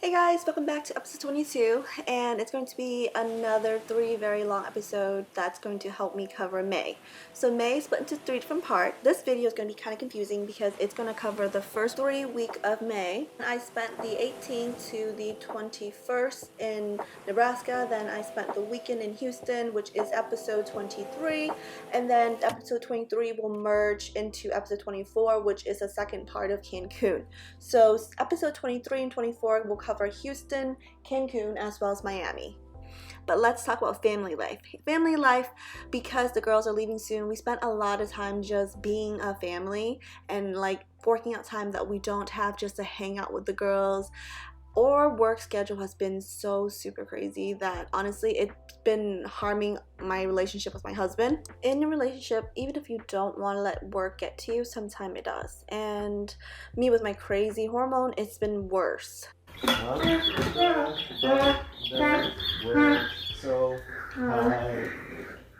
Hey guys, welcome back to episode 22, and it's going to be another 3 very long episode that's going to help me cover May. So May is split into 3 different parts. This video is going to be kind of confusing because it's going to cover the first 3 weeks of May. I spent the 18th to the 21st in Nebraska, then I spent the weekend in Houston, which is episode 23, and then episode 23 will merge into episode 24, which is the second part of Cancun. So episode 23 and 24 will cover Houston, Cancun, as well as Miami. But let's talk about family life. Family life, because the girls are leaving soon, we spent a lot of time just being a family and like working out time that we don't have just to hang out with the girls. Our work schedule has been so super crazy that honestly it's been harming my relationship with my husband. In a relationship, even if you don't want to let work get to you, sometimes it does. And me with my crazy hormone, it's been worse. So high,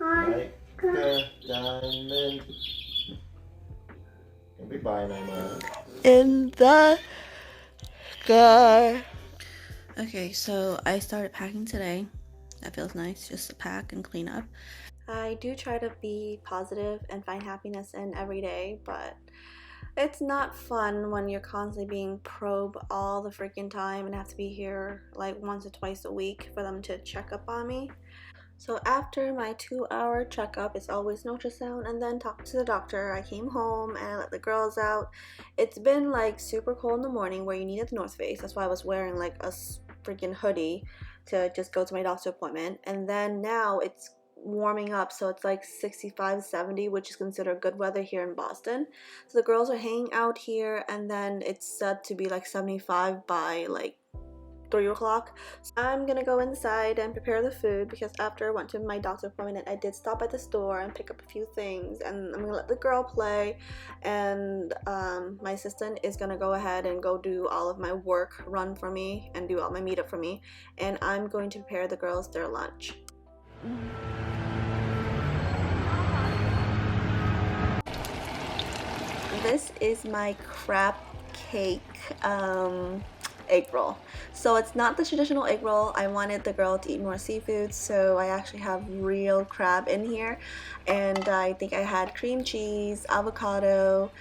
like a diamond. Goodbye, Mama. In the car. Okay, so I started packing today. That feels nice, just to pack and clean up. I do try to be positive and find happiness in every day, but it's not fun when you're constantly being probed all the freaking time and have to be here like once or twice a week for them to check up on me. So after my 2-hour checkup, it's always no ultrasound and then talk to the doctor. I came home and I let the girls out. It's been like super cold in the morning where you needed the North Face. That's why I was wearing like a freaking hoodie to just go to my doctor's appointment. And then now it's warming up, so it's like 65-70, which is considered good weather here in Boston. So the girls are hanging out here, and then it's said to be like 75 by like 3 o'clock. So I'm gonna go inside and prepare the food because after I went to my doctor's appointment, I did stop at the store and pick up a few things, and I'm gonna let the girl play, and my assistant is gonna go ahead and go do all of my work run for me and do all my meetup for me, and I'm going to prepare the girls their lunch. This is my crab cake egg roll. So it's not the traditional egg roll. I wanted the girl to eat more seafood, so I actually have real crab in here, and I think I had cream cheese, avocado,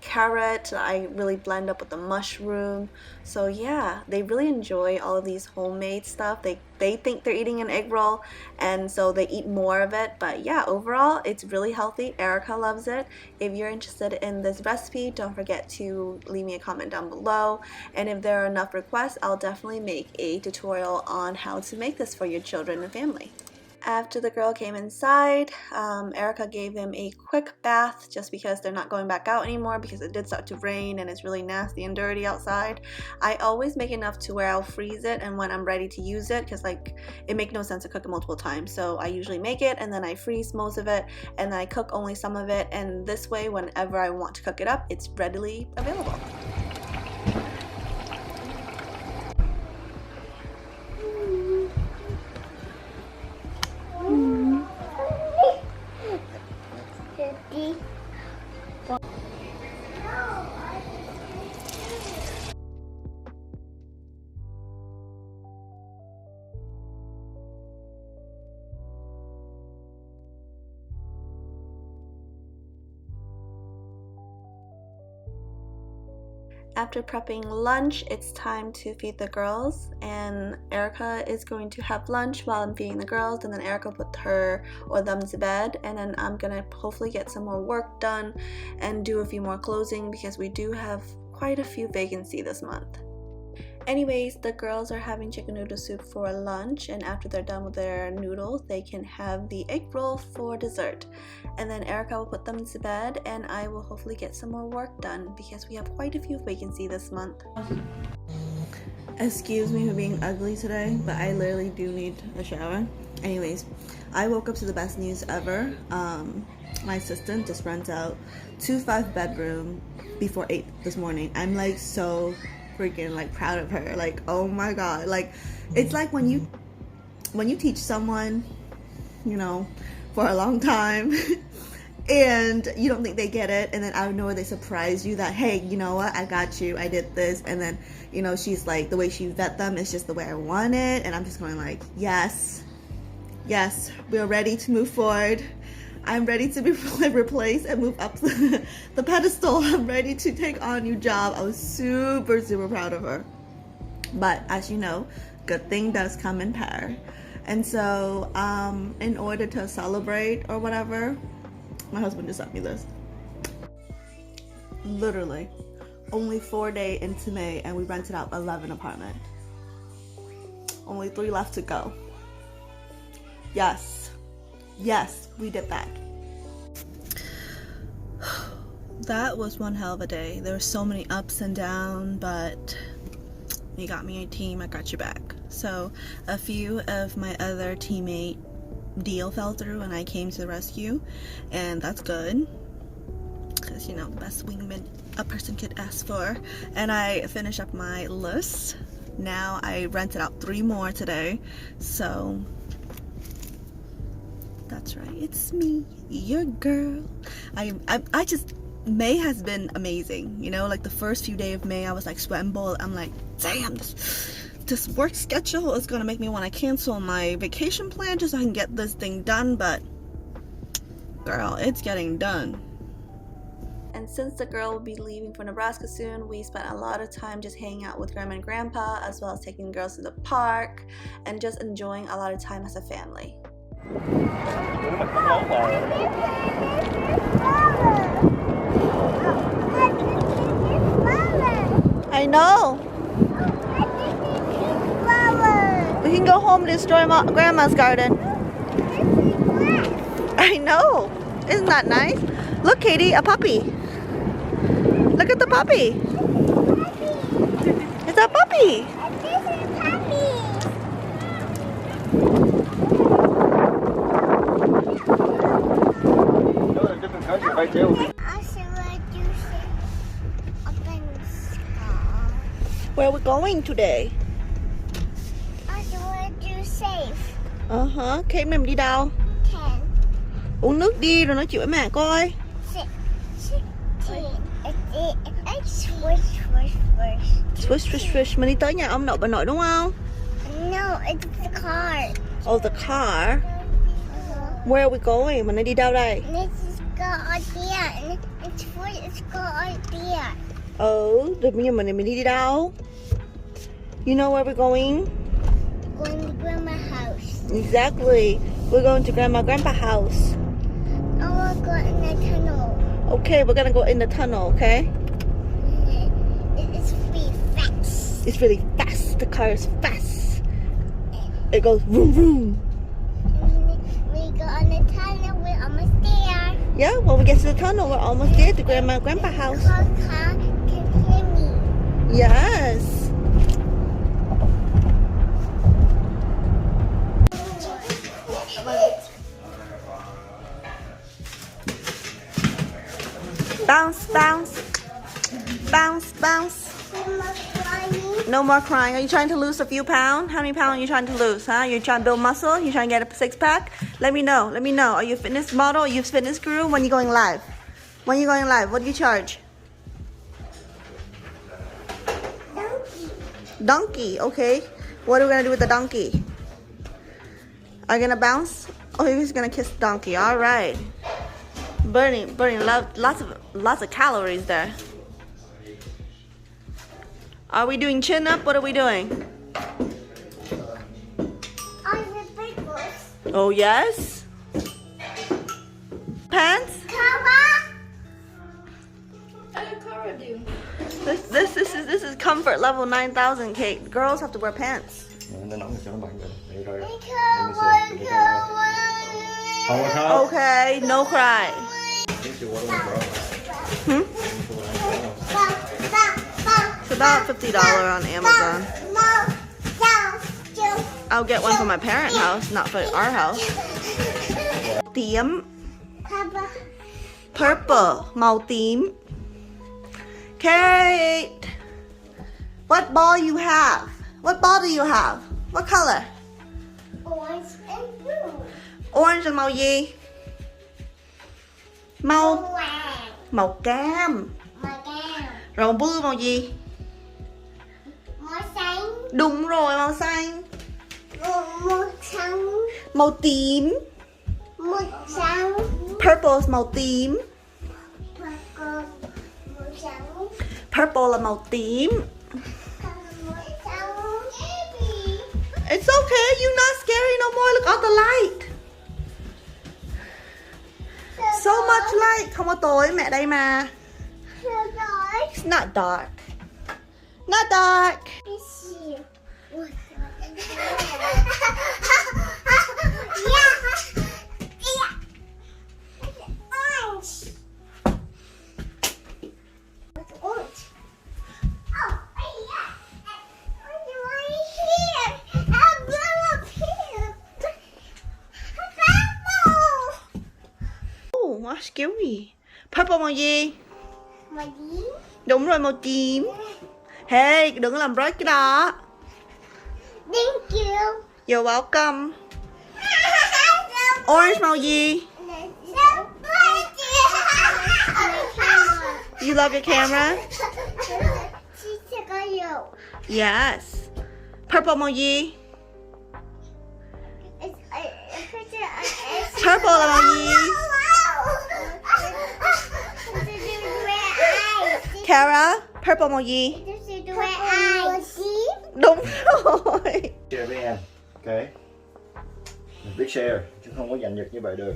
carrot. I really blend up with the mushroom. So yeah, they really enjoy all of these homemade stuff. They think they're eating an egg roll, and so they eat more of it. But yeah, overall it's really healthy. Erica loves it. If you're interested in this recipe, don't forget to leave me a comment down below, and if there are enough requests, I'll definitely make a tutorial on how to make this for your children and family. After the girl came inside, Erica gave them a quick bath just because they're not going back out anymore because it did start to rain and it's really nasty and dirty outside. I always make enough to where I'll freeze it and when I'm ready to use it, because like it makes no sense to cook it multiple times. So I usually make it and then I freeze most of it and then I cook only some of it, and this way whenever I want to cook it up, it's readily available. After prepping lunch, it's time to feed the girls, and Erica is going to have lunch while I'm feeding the girls, and then Erica put her or them to bed, and then I'm gonna hopefully get some more work done and do a few more closing because we do have quite a few vacancies this month. Anyways, the girls are having chicken noodle soup for lunch, and after they're done with their noodles, they can have the egg roll for dessert. And then Erica will put them to bed, and I will hopefully get some more work done because we have quite a few vacancies this month. Excuse me for being ugly today, but I literally do need a shower. Anyways, I woke up to the best news ever. My assistant just rents out 2 5-bedroom before 8 this morning. I'm like so freaking like proud of her. Like, oh my god, like it's like when you teach someone, you know, for a long time and you don't think they get it, and then out of nowhere they surprise you that, hey, you know what, I got you, I did this, and then, you know, she's like, the way she vet them is just the way I want it, and I'm just going like, yes, we're ready to move forward. I'm ready to be replaced and move up the pedestal. I'm ready to take on a new job. I was super proud of her. But as you know, good thing does come in pair. And so in order to celebrate or whatever, my husband just sent me this. Literally, only 4 days into May and we rented out 11 apartments. Only 3 left to go. Yes, we did that. That was one hell of a day. There were so many ups and downs, but you got me a team, I got you back. So a few of my other teammate deal fell through and I came to the rescue, and that's good, because you know, the best wingman a person could ask for. And I finished up my list. Now I rented out 3 more today, so that's right, it's me, your girl. I just, May has been amazing, you know, like the first few days of May I was like sweating bullets. I'm like, damn, this work schedule is gonna make me want to cancel my vacation plan just so I can get this thing done, but girl, it's getting done. And since the girl will be leaving for Nebraska soon, we spent a lot of time just hanging out with grandma and grandpa, as well as taking the girls to the park and just enjoying a lot of time as a family. I know. We can go home and destroy grandma's garden. I know. Isn't that nice? Look, Katie, a puppy. Look at the puppy. It's a puppy. Right there will be. Where are we going today? Safe. Kate, mình đi đâu? 10, Uống nước đi rồi nói chuyện với mẹ coi. 16, 17. Swish. Mình đi tới nhà ông nội bà nội đúng không? No, it's the car. Oh, the car. Where are we going? Mình đi đâu đây? This is good idea. It's good idea. Rồi bây giờ mình đi đâu? You know where we're going? Going to grandma's house. Exactly. We're going to grandma and grandpa's house. I want to go in the tunnel. Okay, we're gonna go in the tunnel, okay? It's really fast. It's really fast. The car is fast. It goes vroom vroom. We go in the tunnel. We're almost there. Yeah, when we get to the tunnel, we're almost there to grandma and grandpa's house. The car can hear me. Yes. Bounce, bounce. Bounce, bounce. No more crying. Are you trying to lose a few pounds? How many pounds are you trying to lose, huh? You're trying to build muscle? You trying to get a 6-pack? Let me know. Are you a fitness model? Are you a fitness guru? When are you going live? What do you charge? Donkey, okay. What are we gonna do with the donkey? Are you gonna bounce? Oh, he's gonna kiss the donkey. All right. Burning lots of calories there. Are we doing chin up? What are we doing? Oh yes. Pants? This is comfort level 9,000, Kate. Girls have to wear pants. Nó nóng cho nó bận rồi. Để coi. Okay, no cry. It's about $50 on Amazon. I'll get one for my parents' house, not for our house. Tím. Purple. Màu tím. Kate, what ball you have? What ball do you have? What color? Orange and blue. Orange là màu gì? Màu vàng, màu cam. màu cam, Rồi màu blue màu gì? màu xanh, Đúng rồi, màu xanh. màu trắng, Màu tím. màu trắng, Purple màu tím. màu trắng, Purple là màu tím. màu trắng. It's okay, you're not scary no more. Look at the light. So much light. Không có tối, mẹ đây mà. It's not dark. Not dark. Oh, wow, scary. Purple màu gì? Đúng rồi, màu tím. Hey, đừng làm rớt cái đó. Thank you. You're welcome. Orange màu gì? You love your camera? Yes. Purple màu gì? Purple là màu gì? Kara, purple màu gì? Đúng rồi. Share với em. Ok. Mình biết share chứ không có giành giật như vậy được.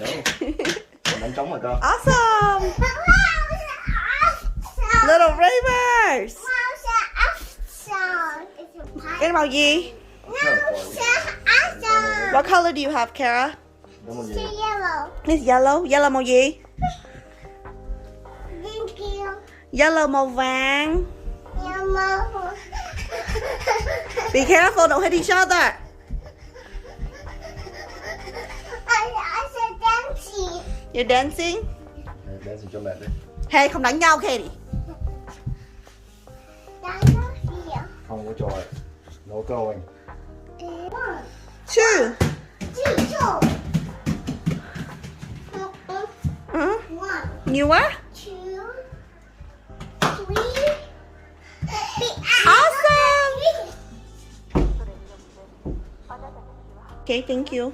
No. Mình đánh trống rồi con. Awesome. Little ravers. Cái màu gì? What color do you have, Kara? Đúng không gì? It's yellow. Yellow màu gì? Yellow màu vàng. Be careful, don't hit each other. You're dancing? Để xin cho mẹ đi. Hey, không đánh nhau, Katie. Không có trò. No going. 2. You what? Awesome. Okay, thank you.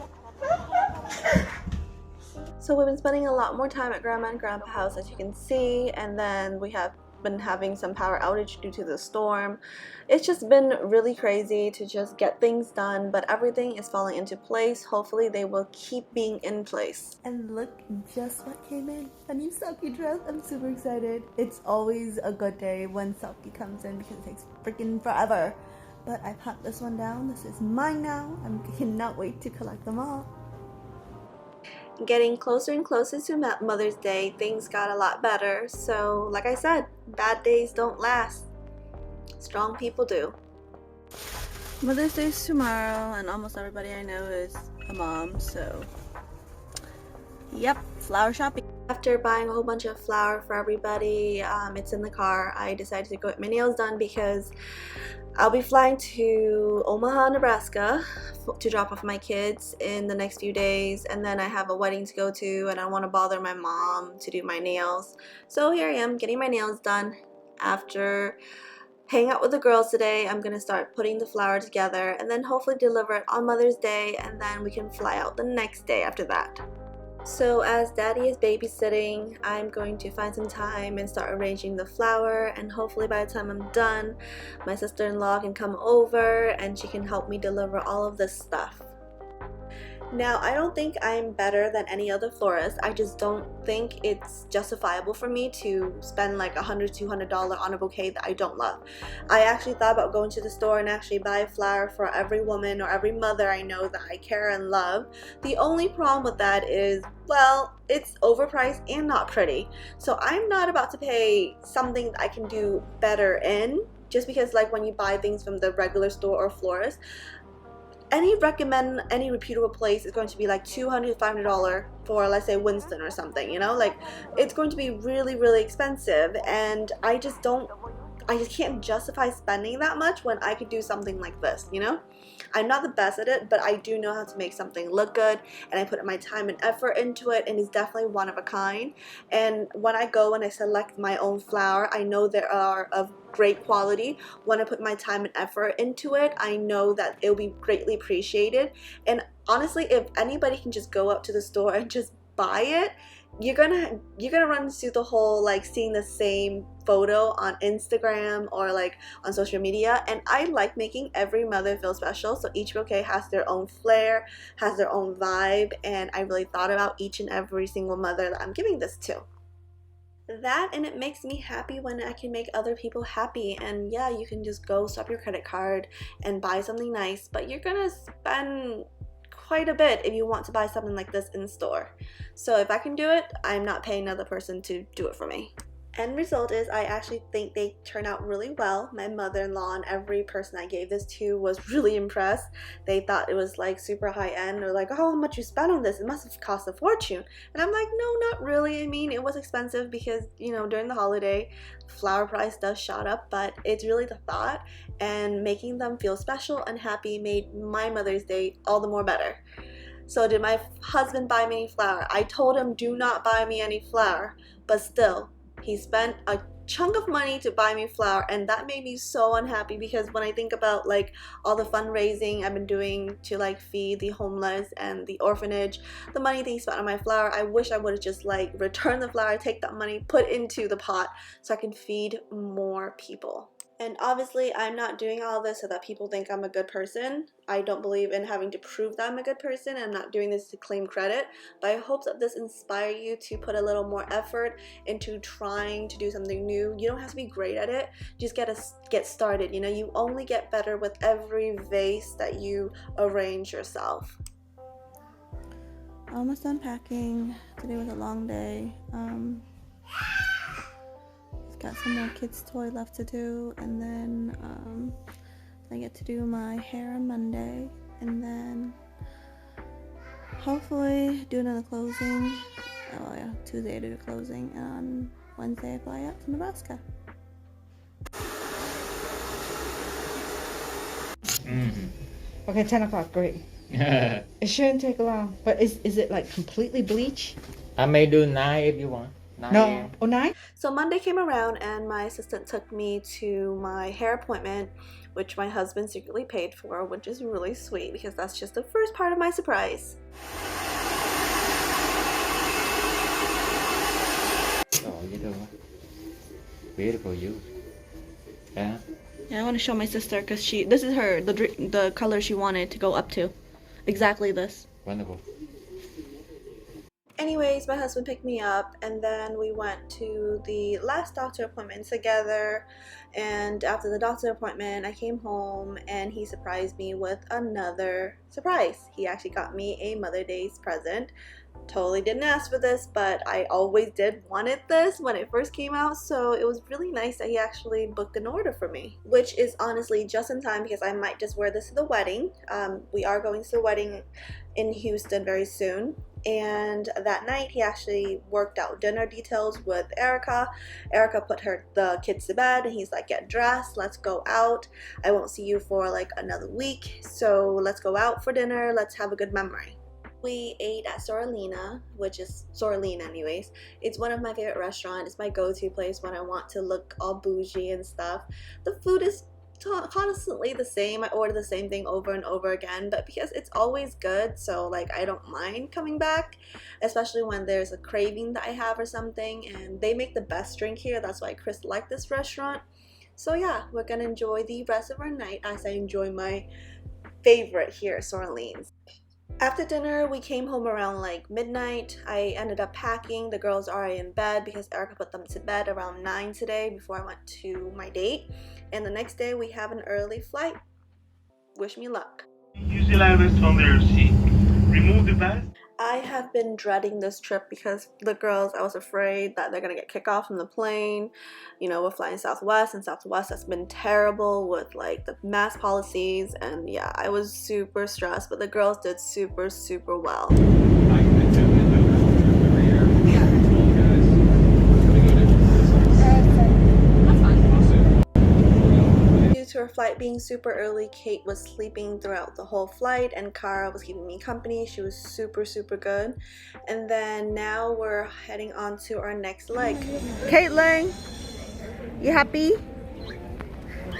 So we've been spending a lot more time at Grandma and Grandpa's house, as you can see, and then we have been having some power outage due to the storm. It's just been really crazy to just get things done, but everything is falling into place. Hopefully they will keep being in place. And look just what came in. A new Selkie dress. I'm super excited. It's always a good day when Selkie comes in because it takes freaking forever. But I've had this one down. This is mine now. I cannot wait to collect them all. Getting closer and closer to Mother's Day, things got a lot better. So, like I said, bad days don't last. Strong people do. Mother's Day is tomorrow, and almost everybody I know is a mom, so yep, flower shopping. After buying a whole bunch of flour for everybody, it's in the car, I decided to go get my nails done because I'll be flying to Omaha, Nebraska to drop off my kids in the next few days, and then I have a wedding to go to, and I don't want to bother my mom to do my nails. So here I am getting my nails done. After hanging out with the girls today, I'm gonna start putting the flour together and then hopefully deliver it on Mother's Day, and then we can fly out the next day after that. So as Daddy is babysitting, I'm going to find some time and start arranging the flour, and hopefully by the time I'm done, my sister-in-law can come over and she can help me deliver all of this stuff. Now, I don't think I'm better than any other florist. I just don't think it's justifiable for me to spend like $100, $200 on a bouquet that I don't love. I actually thought about going to the store and actually buy a flower for every woman or every mother I know that I care and love. The only problem with that is, well, it's overpriced and not pretty. So I'm not about to pay something that I can do better in, just because like when you buy things from the regular store or florist, any reputable place is going to be like $200 to $500 for, let's say, Winston or something, you know, like it's going to be really, really expensive, and I I just can't justify spending that much when I could do something like this, you know? I'm not the best at it, but I do know how to make something look good, and I put my time and effort into it, and it's definitely one of a kind. And when I go and I select my own flour, I know they are of great quality. When I put my time and effort into it, I know that it will be greatly appreciated. And honestly, if anybody can just go up to the store and just buy it, you're gonna run into the whole like seeing the same photo on Instagram or like on social media. And I like making every mother feel special, so each bouquet has their own flair, has their own vibe, and I really thought about each and every single mother that I'm giving this to. That, and it makes me happy when I can make other people happy. And yeah, you can just go swap your credit card and buy something nice, but you're gonna spend quite a bit if you want to buy something like this in store. So if I can do it, I'm not paying another person to do it for me. End result is I actually think they turn out really well. My mother-in-law and every person I gave this to was really impressed. They thought it was like super high-end. They're like, oh, how much you spent on this? It must have cost a fortune. And I'm like, no, not really. I mean, it was expensive because, you know, during the holiday, flour price does shot up, but it's really the thought, and making them feel special and happy made my Mother's Day all the more better. So did my husband buy me any flour? I told him, do not buy me any flour, but still, he spent a chunk of money to buy me flour, and that made me so unhappy because when I think about like all the fundraising I've been doing to like feed the homeless and the orphanage, the money that he spent on my flour, I wish I would have just like returned the flour, take that money, put into the pot so I can feed more people. And obviously, I'm not doing all this so that people think I'm a good person. I don't believe in having to prove that I'm a good person. I'm not doing this to claim credit. But I hope that this inspires you to put a little more effort into trying to do something new. You don't have to be great at it. Just get started. You know, you only get better with every vase that you arrange yourself. Almost done packing. Today was a long day. Got some more kids' toy left to do, and then I get to do my hair on Monday, and then hopefully do another closing. Oh yeah, Tuesday I do the closing, and on Wednesday I fly out to Nebraska. Okay, 10 o'clock, great. It shouldn't take long, but is it like completely bleach? I may do 9 if you want. 9 No. a.m. Oh, 9? So Monday came around and my assistant took me to my hair appointment, which my husband secretly paid for, which is really sweet because that's just the first part of my surprise. Oh, you do. Beautiful you. Yeah. Yeah, I want to show my sister because this is her, the color she wanted to go up to. Exactly this. Wonderful. Anyways, my husband picked me up, and then we went to the last doctor appointment together. And after the doctor appointment, I came home and he surprised me with another surprise. He actually got me a Mother's Day present. Totally didn't ask for this, but I always did wanted this when it first came out, so it was really nice that he actually booked an order for me, which is honestly just in time because I might just wear this to the wedding. We are going to the wedding in Houston very soon. And that night he actually worked out dinner details with Erica. Erica put the kids to bed and he's like, get dressed, let's go out. I won't see you for like another week, so let's go out for dinner, let's have a good memory. We ate at Cᴏ宜ᴛ, which is Cᴏ宜ᴛ anyways. It's one of my favorite restaurants. It's my go-to place when I want to look all bougie and stuff. The food is constantly the same. I order the same thing over and over again, but because it's always good, so like I don't mind coming back, especially when there's a craving that I have or something. And they make the best drink here. That's why Chris liked this restaurant. So yeah, we're gonna enjoy the rest of our night as I enjoy my favorite here, Cᴏ宜ᴛ. After dinner, we came home around like midnight. I ended up packing. The girls are already in bed because Erica put them to bed around 9 today before I went to my date. And the next day we have an early flight. Wish me luck. Use the ladders from their seat. Remove the bags. I have been dreading this trip because the girls, I was afraid that they're gonna get kicked off from the plane. You know, we're flying Southwest, and Southwest has been terrible with like the mask policies, and yeah, I was super stressed, but the girls did super well. to her flight being super early, Kate was sleeping throughout the whole flight and Kara was keeping me company. She was super good. And then now we're heading on to our next leg. Caitlin, you happy?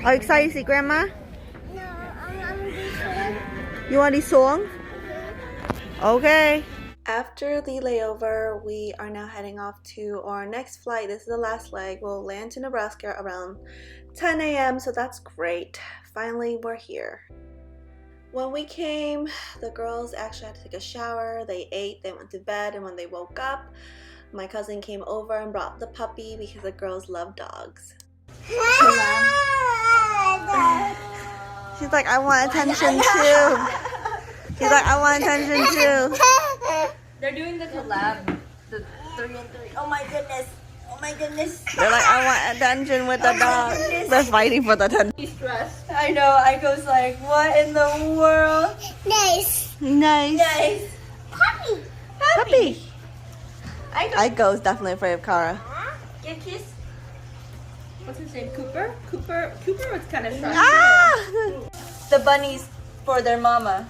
Are you excited to see Grandma? No, I'm this one. You want these songs? Okay. After the layover, we are now heading off to our next flight. This is the last leg. We'll land to Nebraska around 10 a.m. so that's great. Finally, we're here. When we came, the girls actually had to take a shower. They ate, they went to bed, and when they woke up, my cousin came over and brought the puppy because the girls love dogs. She's like, I want attention too. She's like, I want attention too. They're doing the collab, the 3 and 3. Oh my goodness. Oh my goodness. They're like, I want attention with the dog. They're fighting for the attention. He's stressed. I know. I goes like, what in the world? Nice. Nice. Nice. Puppy. Puppy. I Igo's definitely afraid of Kara. get a kiss. What's his name? Cooper? Cooper was kind of shy. Ah! The bunnies for their mama.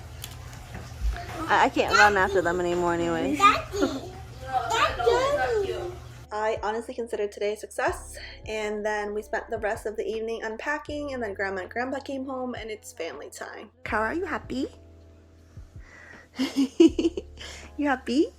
I can't run after them anymore anyways. Daddy. I honestly considered today a success, and then we spent the rest of the evening unpacking, and then Grandma and Grandpa came home, and it's family time. Kara, are you happy? You happy?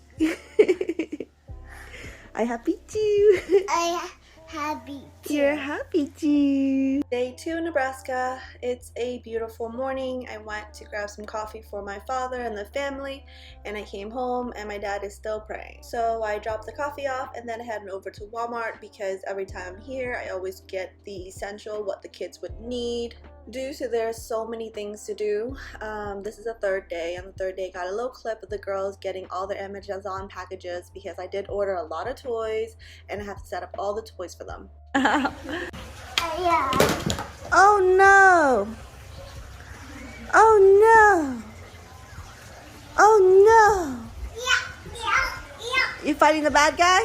I happy too. I happy. You're happy too. Day 2 in Nebraska. It's a beautiful morning. I went to grab some coffee for my father and the family, and I came home and my dad is still praying. So I dropped the coffee off and then I headed over to Walmart because every time I'm here I always get the essential, what the kids would need. Due to there's so many things to do, this is the 3rd day, and the 3rd day got a little clip of the girls getting all their Amazon packages because I did order a lot of toys and I have to set up all the toys for them. Yeah. Oh no! Oh no! Oh no! Yeah. You fighting the bad guy?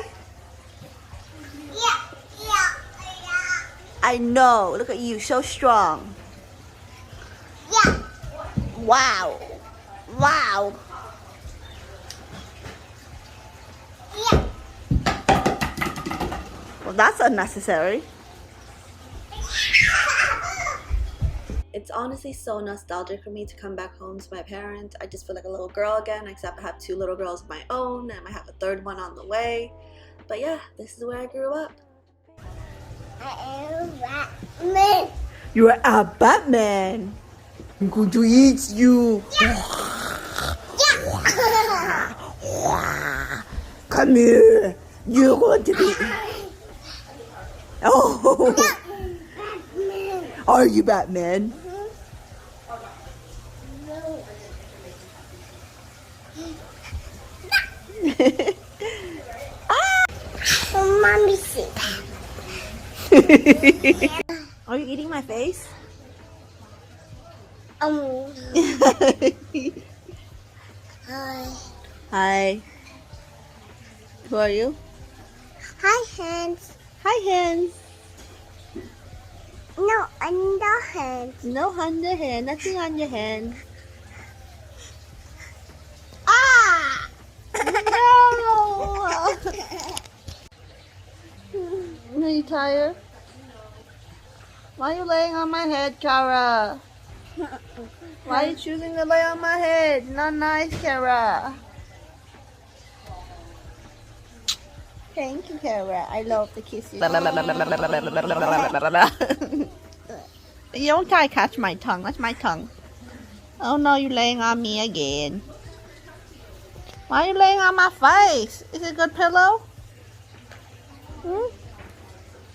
Yeah. I know. Look at you, so strong. Yeah. Wow. Wow. Yeah. Well, that's unnecessary. It's honestly so nostalgic for me to come back home to my parents. I just feel like a little girl again, except I have 2 little girls of my own, and I have a 3rd one on the way. But yeah, this is where I grew up. I am Batman. You're a Batman. I'm going to eat you. Come here. You're going to be... Oh. Are you Batman? Mommy sit. Are you eating my face? Hi. Hi. Who are you? Hi, hands. Hi, hens. No, under hands. No on the hand. Nothing on your hand. Ah! No! Are you tired? Why are you laying on my head, Kara? Why are you choosing to lay on my head? Not nice, Kara. Thank you, Kara. I love the kisses. You don't try to catch my tongue. That's my tongue. Oh no, you're laying on me again. Why are you laying on my face? Is it a good pillow?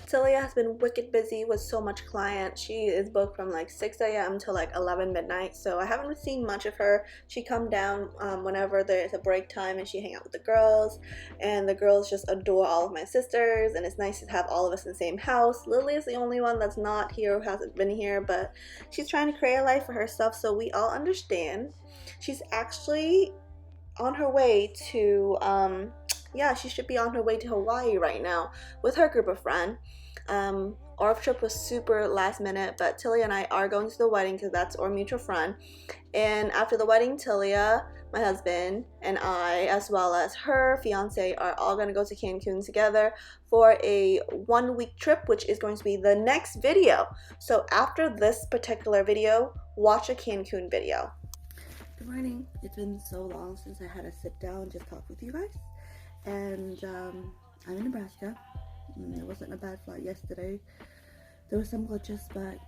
Celia has been wicked busy with so much clients. She is booked from like 6 a.m. to like 11 midnight, so I haven't seen much of her. She come down whenever there's a break time and she hang out with the girls, and the girls just adore all of my sisters, and it's nice to have all of us in the same house. Lily is the only one that's not here, who hasn't been here, but she's trying to create a life for herself, so we all understand. She's actually on her way to she should be on her way to Hawaii right now with her group of friends. Our trip was super last minute, but Tilia and I are going to the wedding because that's our mutual friend. And after the wedding, Tilia, my husband, and I, as well as her fiance, are all going to go to Cancun together for a 1-week trip, which is going to be the next video. So after this particular video, watch a Cancun video. Good morning. It's been so long since I had to sit down and just talk with you guys. And I'm in Nebraska. It wasn't a bad flight yesterday. There was some glitches, but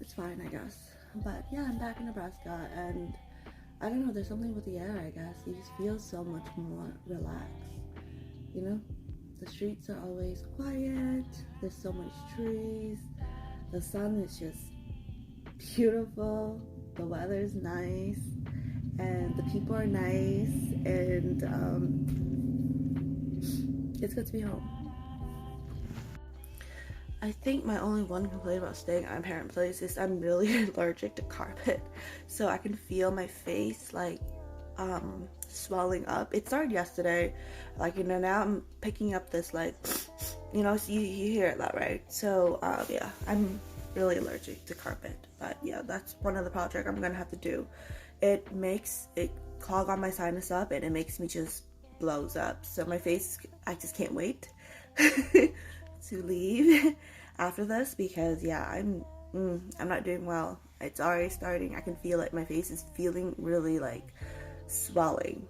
it's fine, I guess. But yeah, I'm back in Nebraska, and I don't know, there's something with the air, I guess. You just feel so much more relaxed, you know? The streets are always quiet, there's so much trees, the sun is just beautiful, the weather's nice, and the people are nice, and it's good to be home. I think my only one complaint about staying at my parents' place is I'm really allergic to carpet. So I can feel my face like swelling up. It started yesterday. Like, you know, now I'm picking up this like, you know, so you hear it that, right? So yeah, I'm really allergic to carpet. But yeah, that's one of the projects I'm gonna have to do. It makes it clog on my sinus up, and it makes me just blows up. So my face, I just can't wait to leave after this, because yeah, I'm not doing well. It's already starting. I can feel it. My face is feeling really like swelling.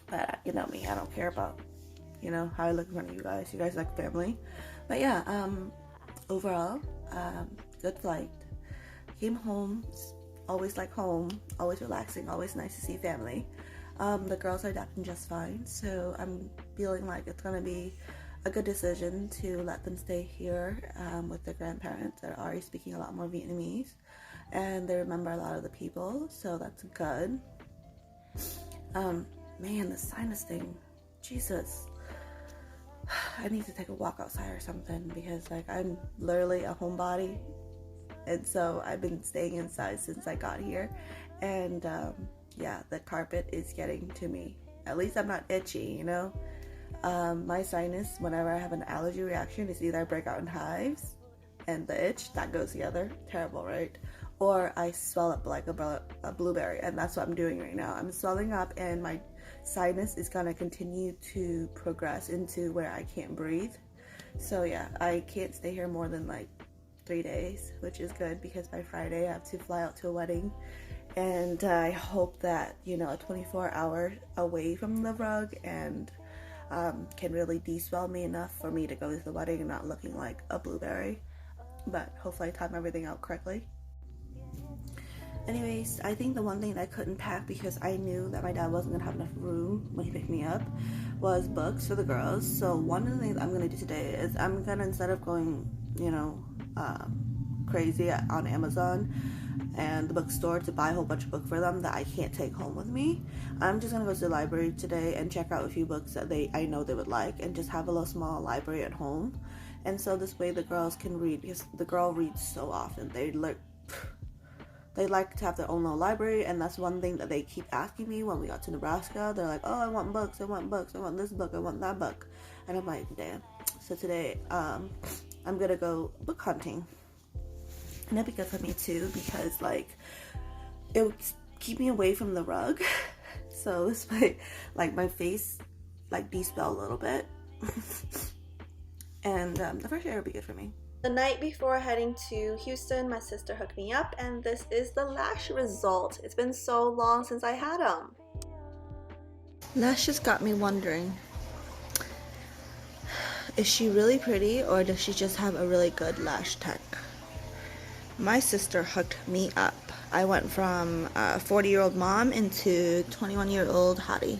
But you know me, I don't care about, you know, how I look in front of you guys. You guys like family. But yeah, overall, good flight. Came home, always like home, always relaxing, always nice to see family. The girls are adapting just fine, so I'm feeling like it's gonna be a good decision to let them stay here with their grandparents that are already speaking a lot more Vietnamese, and they remember a lot of the people, so that's good. Man, the sinus thing, Jesus. I need to take a walk outside or something, because like I'm literally a homebody, and so I've been staying inside since I got here, and yeah, the carpet is getting to me. At least I'm not itchy, you know. My sinus, whenever I have an allergy reaction, is either I break out in hives, and the itch, that goes together. Terrible, right? Or I swell up like a blueberry, and that's what I'm doing right now. I'm swelling up, and my sinus is gonna continue to progress into where I can't breathe. So yeah, I can't stay here more than like 3 days, which is good, because by Friday I have to fly out to a wedding. And I hope that, you know, a 24-hour away from the rug and can really de-swell me enough for me to go to the wedding and not looking like a blueberry. But hopefully I time everything out correctly. Anyways, I think the one thing that I couldn't pack, because I knew that my dad wasn't gonna have enough room when he picked me up, was books for the girls. So one of the things I'm gonna do today is I'm gonna, instead of going, you know, crazy on Amazon and the bookstore to buy a whole bunch of books for them that I can't take home with me, I'm just gonna go to the library today and check out a few books that I know they would like, and just have a little small library at home. And so this way the girls can read, because the girl reads so often. They like to have their own little library, and that's one thing that they keep asking me when we got to Nebraska. They're like, oh, I want books, I want books, I want this book, I want that book. And I'm like, damn. So today I'm gonna go book hunting. And that'd be good for me too, because like it would keep me away from the rug. So this way, like, my face like de-swell a little bit. And the fresh air would be good for me. The night before heading to Houston, my sister hooked me up, and this is the lash result. It's been so long since I had them. Lashes got me wondering, is she really pretty, or does she just have a really good lash tech? My sister hooked me up. I went from a 40-year-old mom into 21-year-old hottie.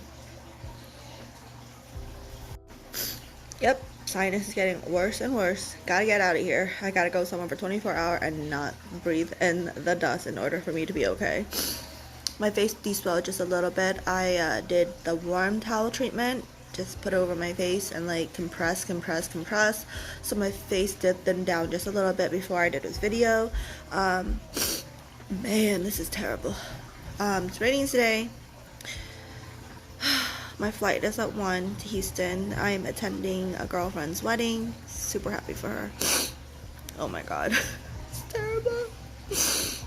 Yep, sinus is getting worse and worse. Gotta get out of here. I gotta go somewhere for 24 hours and not breathe in the dust in order for me to be okay. My face de-swelled just a little bit. I did the warm towel treatment. Just put it over my face and like compress. So my face did thin down just a little bit before I did this video. Man, this is terrible. It's raining today. My flight is at 1 to Houston. I am attending a girlfriend's wedding. Super happy for her. Oh my god. It's terrible.